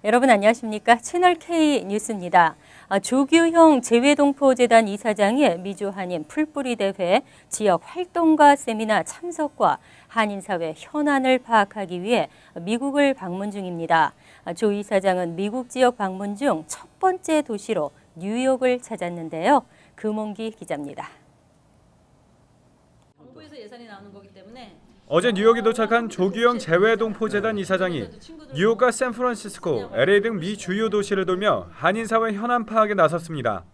여러분 안녕하십니까? 채널K 뉴스입니다. 조규형 재외동포재단 이사장이 미주 한인 풀뿌리 대회 지역 활동가 세미나 참석과 한인사회 현안을 파악하기 위해 미국을 방문 중입니다. 조 이사장은 미국 지역 방문 중 첫 번째 도시로 뉴욕을 찾았는데요. 금홍기 기자입니다. 정부에서 예산이 나오는 거기 때문에 어제 뉴욕에 도착한 조규형 재외동포재단 이사장이 뉴욕과 샌프란시스코, LA 등 미 주요 도시를 돌며 한인사회 현안 파악에 나섰습니다.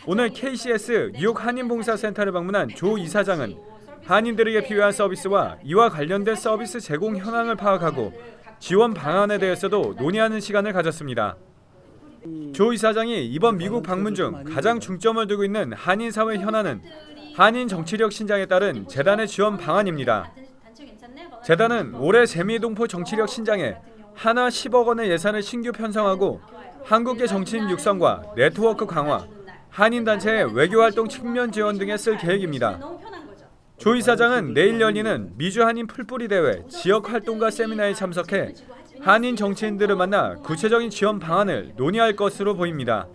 오늘 KCS 뉴욕 한인봉사센터를 방문한 조 이사장은 한인들에게 필요한 서비스와 이와 관련된 서비스 제공 현황을 파악하고 지원 방안에 대해서도 논의하는 시간을 가졌습니다. 조 이사장이 이번 미국 방문 중 가장 중점을 두고 있는 한인사회 현안은 한인 정치력 신장에 따른 재단의 지원 방안입니다. 재단은 올해 재미동포 정치력 신장에 하나 10억 원의 예산을 신규 편성하고 한국계 정치인 육성과 네트워크 강화, 한인단체의 외교활동 측면 지원 등에 쓸 계획입니다. 조 이사장은 내일 열리는 미주 한인 풀뿌리 대회 지역 활동가 세미나에 참석해 한인 정치인들을 만나 구체적인 지원 방안을 논의할 것으로 보입니다.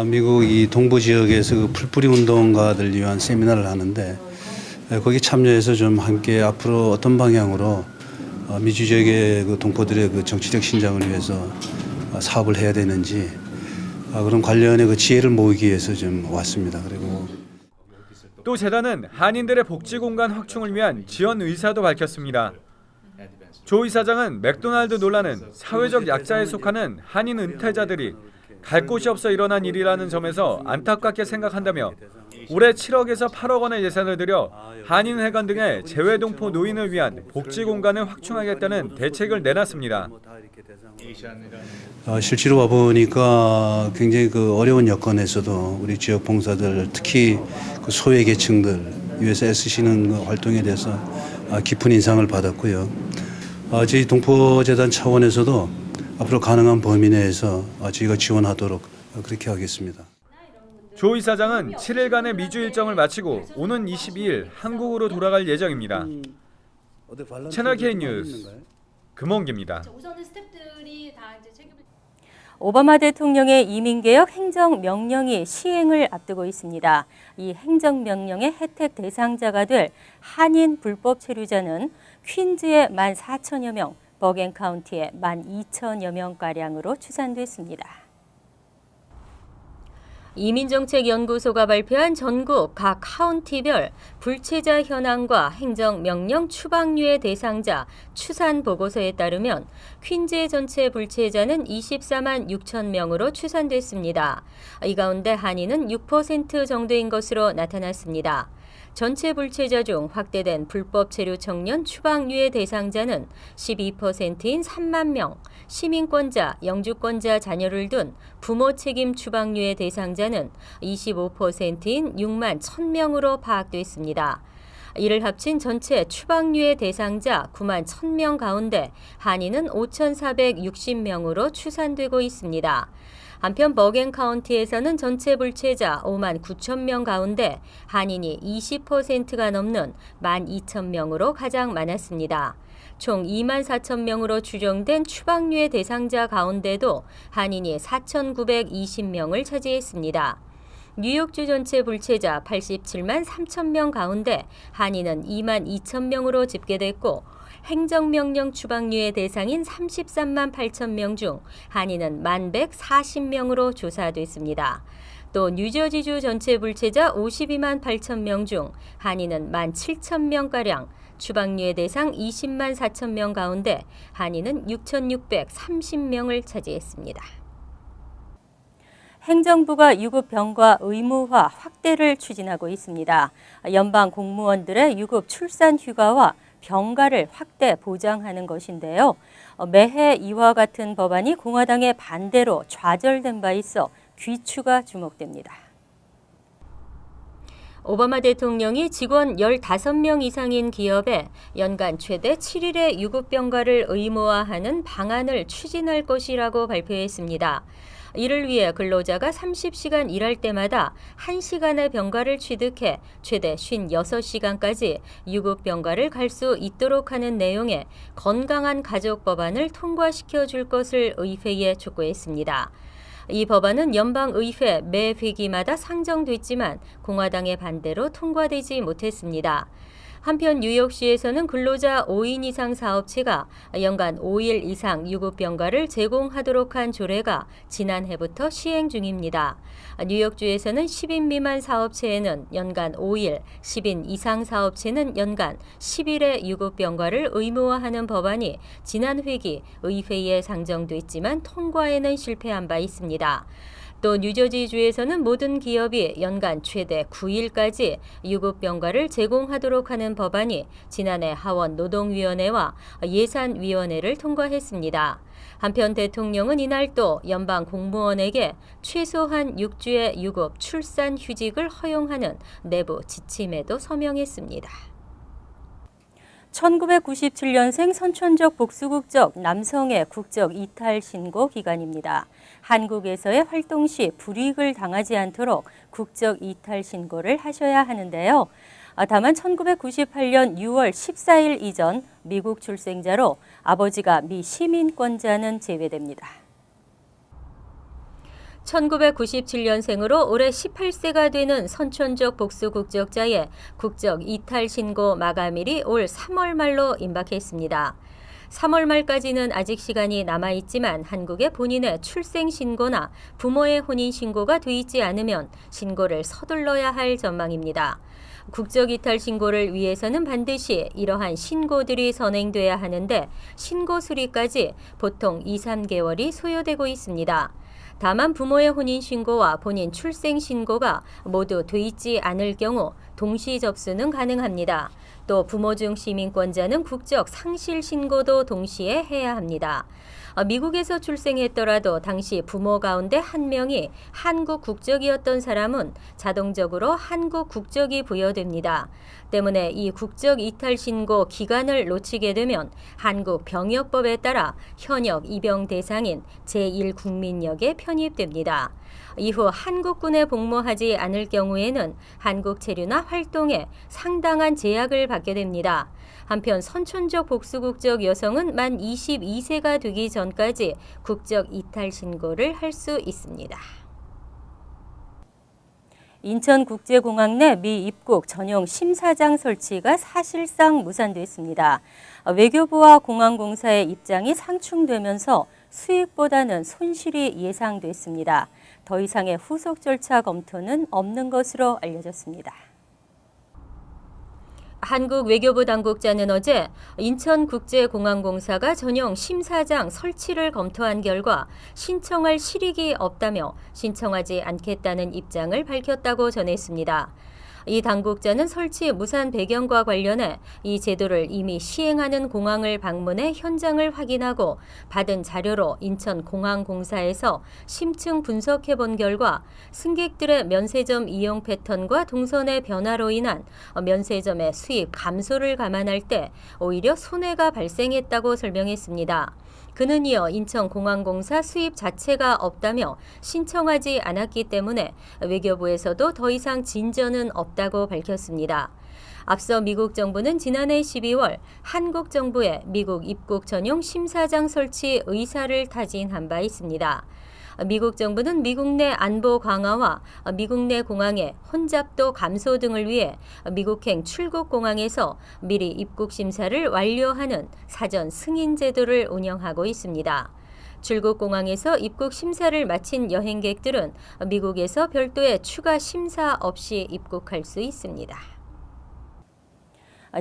미국 이 동부 지역에서 그 풀뿌리 운동가들 위한 세미나를 하는데 거기 참여해서 좀 함께 앞으로 어떤 방향으로 미주 지역의 그 동포들의 그 정치적 신장을 위해서 사업을 해야 되는지 그런 관련의 그 지혜를 모으기 위해서 좀 왔습니다. 그리고 또 재단은 한인들의 복지 공간 확충을 위한 지원 의사도 밝혔습니다. 조 이사장은 맥도날드 논란은 사회적 약자에 속하는 한인 은퇴자들이 갈 곳이 없어 일어난 일이라는 점에서 안타깝게 생각한다며 올해 7억에서 8억 원의 예산을 들여 한인회관 등의 재외동포 노인을 위한 복지 공간을 확충하겠다는 대책을 내놨습니다. 실제로 와 보니까 굉장히 그 어려운 여건에서도 우리 지역 봉사들 특히 그 소외 계층들 위해서 애쓰시는 그 활동에 대해서 깊은 인상을 받았고요. 저희 동포재단 차원에서도 앞으로 가능한 범위 내에서 저희가 지원하도록 그렇게 하겠습니다. 조 이사장은 7일간의 미주 일정을 마치고 오는 22일 한국으로 돌아갈 예정입니다. 채널K 뉴스 금홍기입니다. 오바마 대통령의 이민개혁 행정명령이 시행을 앞두고 있습니다. 이 행정명령의 혜택 대상자가 될 한인 불법 체류자는 퀸즈의 14,000여 명, 버겐카운티의 12,000여 명가량으로 추산됐습니다. 이민정책연구소가 발표한 전국 각 카운티별 불체자 현황과 행정명령 추방류의 대상자 추산 보고서에 따르면 퀸즈의 전체 불체자는 24만 6천 명으로 추산됐습니다. 이 가운데 한인은 6% 정도인 것으로 나타났습니다. 전체 불체자 중 확대된 불법 체류 청년 추방류의 대상자는 12%인 3만 명, 시민권자, 영주권자 자녀를 둔 부모 책임 추방류의 대상자는 25%인 6만 1,000명으로 파악됐습니다. 이를 합친 전체 추방류의 대상자 9만 1,000명 가운데 한인은 5,460명으로 추산되고 있습니다. 한편 버겐카운티에서는 전체 불체자 5만 9천 명 가운데 한인이 20%가 넘는 12,000명으로 가장 많았습니다. 총 2만 4천 명으로 추정된 추방류의 대상자 가운데도 한인이 4,920명을 차지했습니다. 뉴욕주 전체 불체자 87만 3천 명 가운데 한인은 2만 2천 명으로 집계됐고 행정명령 추방류의 대상인 33만 8천 명 중 한인은 1,140명으로 조사됐습니다. 또 뉴저지주 전체 불체자 52만 8천 명 중 한인은 17,000명가량, 추방류의 대상 20만 4천 명 가운데 한인은 6,630명을 차지했습니다. 행정부가 유급 병가 의무화 확대를 추진하고 있습니다. 연방 공무원들의 유급 출산 휴가와 병가를 확대 보장하는 것인데요. 매해 이와 같은 법안이 공화당의 반대로 좌절된 바 있어 귀추가 주목됩니다. 오바마 대통령이 직원 15명 이상인 기업에 연간 최대 7일의 유급 병가를 의무화하는 방안을 추진할 것이라고 발표했습니다. 이를 위해 근로자가 30시간 일할 때마다 1시간의 병가를 취득해 최대 56시간까지 유급 병가를 갈 수 있도록 하는 내용의 건강한 가족 법안을 통과시켜 줄 것을 의회에 촉구했습니다. 이 법안은 연방의회 매 회기마다 상정됐지만 공화당의 반대로 통과되지 못했습니다. 한편 뉴욕시에서는 근로자 5인 이상 사업체가 연간 5일 이상 유급병가를 제공하도록 한 조례가 지난해부터 시행 중입니다. 뉴욕주에서는 10인 미만 사업체에는 연간 5일, 10인 이상 사업체는 연간 10일의 유급병가를 의무화하는 법안이 지난 회기 의회에 상정됐지만 통과에는 실패한 바 있습니다. 또 뉴저지주에서는 모든 기업이 연간 최대 9일까지 유급병가를 제공하도록 하는 법안이 지난해 하원 노동위원회와 예산위원회를 통과했습니다. 한편 대통령은 이날 또 연방 공무원에게 최소한 6주의 유급 출산 휴직을 허용하는 내부 지침에도 서명했습니다. 1997년생 선천적 복수국적 남성의 국적 이탈 신고 기간입니다. 한국에서의 활동 시 불이익을 당하지 않도록 국적 이탈 신고를 하셔야 하는데요. 다만 1998년 6월 14일 이전 미국 출생자로 아버지가 미 시민권자는 제외됩니다. 1997년생으로 올해 18세가 되는 선천적 복수 국적자의 국적 이탈 신고 마감일이 올 3월 말로 임박했습니다. 3월 말까지는 아직 시간이 남아있지만 한국에 본인의 출생 신고나 부모의 혼인 신고가 돼 있지 않으면 신고를 서둘러야 할 전망입니다. 국적 이탈 신고를 위해서는 반드시 이러한 신고들이 선행돼야 하는데 신고 수리까지 보통 2-3개월이 소요되고 있습니다. 다만 부모의 혼인 신고와 본인 출생 신고가 모두 돼 있지 않을 경우 동시 접수는 가능합니다. 또 부모 중 시민권자는 국적 상실 신고도 동시에 해야 합니다. 미국에서 출생했더라도 당시 부모 가운데 한 명이 한국 국적이었던 사람은 자동적으로 한국 국적이 부여됩니다. 때문에 이 국적 이탈 신고 기간을 놓치게 되면 한국 병역법에 따라 현역 입영 대상인 제1국민역에 편입됩니다. 이후 한국군에 복무하지 않을 경우에는 한국 체류나 활동에 상당한 제약을 받게 됩니다. 한편 선천적 복수국적 여성은 만 22세가 되기 전까지 국적 이탈 신고를 할 수 있습니다. 인천국제공항 내 미 입국 전용 심사장 설치가 사실상 무산됐습니다. 외교부와 공항공사의 입장이 상충되면서 수익보다는 손실이 예상됐습니다. 더 이상의 후속 절차 검토는 없는 것으로 알려졌습니다. 한국 외교부 당국자는 어제 인천국제공항공사가 전용 심사장 설치를 검토한 결과 신청할 실익이 없다며 신청하지 않겠다는 입장을 밝혔다고 전했습니다. 이 당국자는 설치 무산 배경과 관련해 이 제도를 이미 시행하는 공항을 방문해 현장을 확인하고 받은 자료로 인천공항공사에서 심층 분석해 본 결과 승객들의 면세점 이용 패턴과 동선의 변화로 인한 면세점의 수입 감소를 감안할 때 오히려 손해가 발생했다고 설명했습니다. 그는 이어 인천공항공사 수입 자체가 없다며 신청하지 않았기 때문에 외교부에서도 더 이상 진전은 없다고 밝혔습니다. 앞서 미국 정부는 지난해 12월 한국 정부에 미국 입국 전용 심사장 설치 의사를 타진한 바 있습니다. 미국 정부는 미국 내 안보 강화와 미국 내 공항의 혼잡도 감소 등을 위해 미국행 출국 공항에서 미리 입국 심사를 완료하는 사전 승인 제도를 운영하고 있습니다. 출국 공항에서 입국 심사를 마친 여행객들은 미국에서 별도의 추가 심사 없이 입국할 수 있습니다.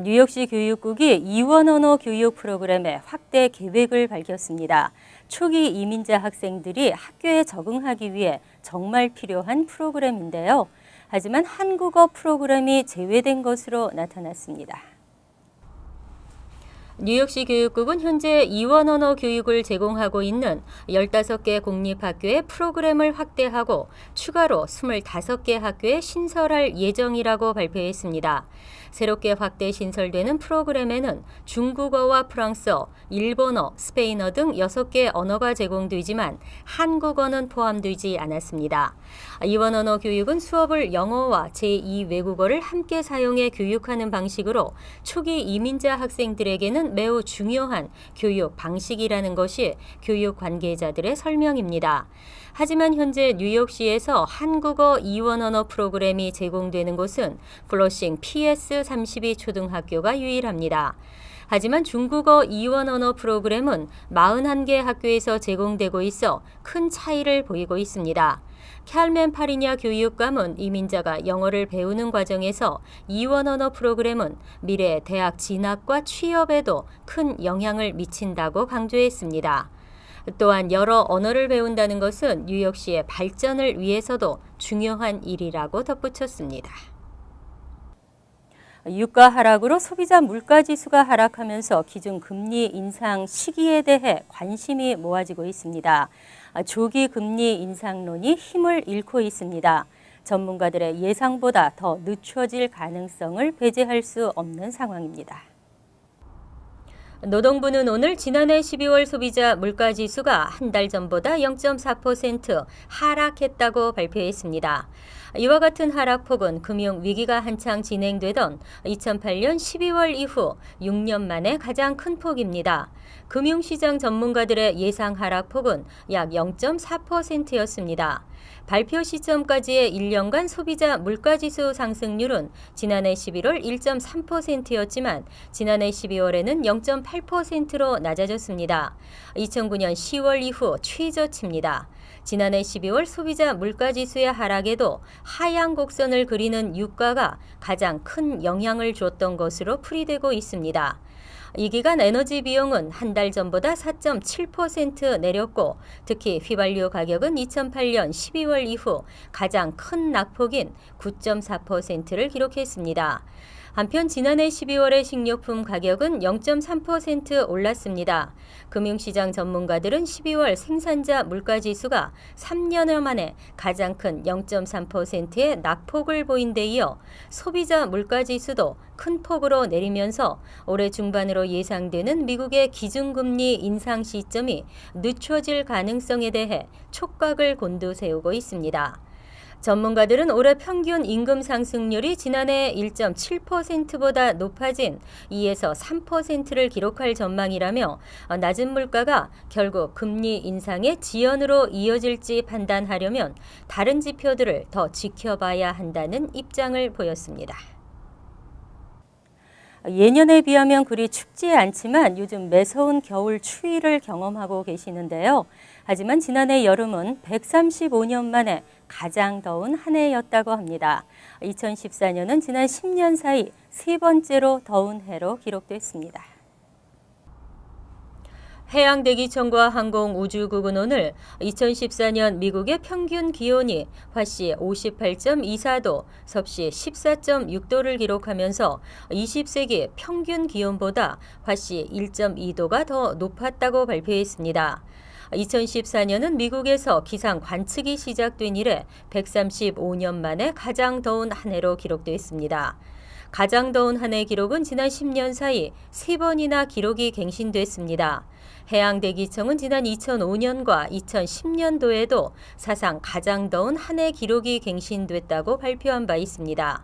뉴욕시 교육국이 이원 언어 교육 프로그램의 확대 계획을 밝혔습니다. 초기 이민자 학생들이 학교에 적응하기 위해 정말 필요한 프로그램인데요. 하지만 한국어 프로그램이 제외된 것으로 나타났습니다. 뉴욕시 교육국은 현재 이원 언어 교육을 제공하고 있는 15개 공립학교의 프로그램을 확대하고 추가로 25개 학교에 신설할 예정이라고 발표했습니다. 새롭게 확대 신설되는 프로그램에는 중국어와 프랑스어, 일본어, 스페인어 등 6개 언어가 제공되지만 한국어는 포함되지 않았습니다. 이원 언어 교육은 수업을 영어와 제2 외국어를 함께 사용해 교육하는 방식으로 초기 이민자 학생들에게는 매우 중요한 교육 방식이라는 것이 교육 관계자들의 설명입니다. 하지만 현재 뉴욕시에서 한국어 이원 언어 프로그램이 제공되는 곳은 플러싱 PS32 초등학교가 유일합니다. 하지만 중국어 이원 언어 프로그램은 41개 학교에서 제공되고 있어 큰 차이를 보이고 있습니다. 캘멘 파리냐 교육감은 이민자가 영어를 배우는 과정에서 이원 언어 프로그램은 미래 대학 진학과 취업에도 큰 영향을 미친다고 강조했습니다. 또한 여러 언어를 배운다는 것은 뉴욕시의 발전을 위해서도 중요한 일이라고 덧붙였습니다. 유가 하락으로 소비자 물가지수가 하락하면서 기준금리 인상 시기에 대해 관심이 모아지고 있습니다. 조기 금리 인상론이 힘을 잃고 있습니다. 전문가들의 예상보다 더 늦춰질 가능성을 배제할 수 없는 상황입니다. 노동부는 오늘 지난해 12월 소비자 물가지수가 한 달 전보다 0.4% 하락했다고 발표했습니다. 이와 같은 하락폭은 금융위기가 한창 진행되던 2008년 12월 이후 6년 만에 가장 큰 폭입니다. 금융시장 전문가들의 예상 하락폭은 약 0.4%였습니다. 발표 시점까지의 1년간 소비자 물가지수 상승률은 지난해 11월 1.3%였지만 지난해 12월에는 0.8%로 낮아졌습니다. 2009년 10월 이후 최저치입니다. 지난해 12월 소비자 물가지수의 하락에도 하향 곡선을 그리는 유가가 가장 큰 영향을 줬던 것으로 풀이되고 있습니다. 이 기간 에너지 비용은 한 달 전보다 4.7% 내렸고 특히 휘발유 가격은 2008년 12월 이후 가장 큰 낙폭인 9.4%를 기록했습니다. 한편 지난해 12월의 식료품 가격은 0.3% 올랐습니다. 금융시장 전문가들은 12월 생산자 물가지수가 3년여 만에 가장 큰 0.3%의 낙폭을 보인 데 이어 소비자 물가지수도 큰 폭으로 내리면서 올해 중반으로 예상되는 미국의 기준금리 인상 시점이 늦춰질 가능성에 대해 촉각을 곤두세우고 있습니다. 전문가들은 올해 평균 임금 상승률이 지난해 1.7%보다 높아진 2에서 3%를 기록할 전망이라며 낮은 물가가 결국 금리 인상의 지연으로 이어질지 판단하려면 다른 지표들을 더 지켜봐야 한다는 입장을 보였습니다. 예년에 비하면 그리 춥지 않지만 요즘 매서운 겨울 추위를 경험하고 계시는데요. 하지만 지난해 여름은 135년 만에 가장 더운 한 해였다고 합니다. 2014년은 지난 10년 사이 세 번째로 더운 해로 기록됐습니다. 해양대기청과 항공우주국은 오늘 2014년 미국의 평균 기온이 화씨 58.24도, 섭씨 14.6도를 기록하면서 20세기 평균 기온보다 화씨 1.2도가 더 높았다고 발표했습니다. 2014년은 미국에서 기상 관측이 시작된 이래 135년 만에 가장 더운 한 해로 기록됐습니다. 가장 더운 한 해 기록은 지난 10년 사이 3번이나 기록이 갱신됐습니다. 해양대기청은 지난 2005년과 2010년도에도 사상 가장 더운 한 해 기록이 갱신됐다고 발표한 바 있습니다.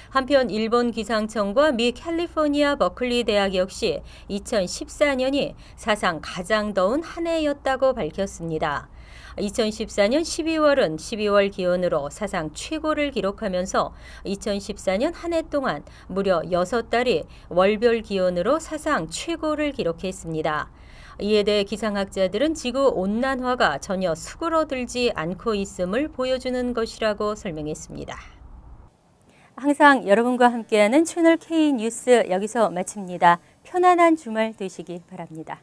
한편 일본 기상청과 미 캘리포니아 버클리 대학 역시 2014년이 사상 가장 더운 한 해였다고 밝혔습니다. 2014년 12월은 12월 기온으로 사상 최고를 기록하면서 2014년 한 해 동안 무려 6달이 월별 기온으로 사상 최고를 기록했습니다. 이에 대해 기상학자들은 지구 온난화가 전혀 수그러들지 않고 있음을 보여주는 것이라고 설명했습니다. 항상 여러분과 함께하는 채널 K 뉴스 여기서 마칩니다. 편안한 주말 되시기 바랍니다.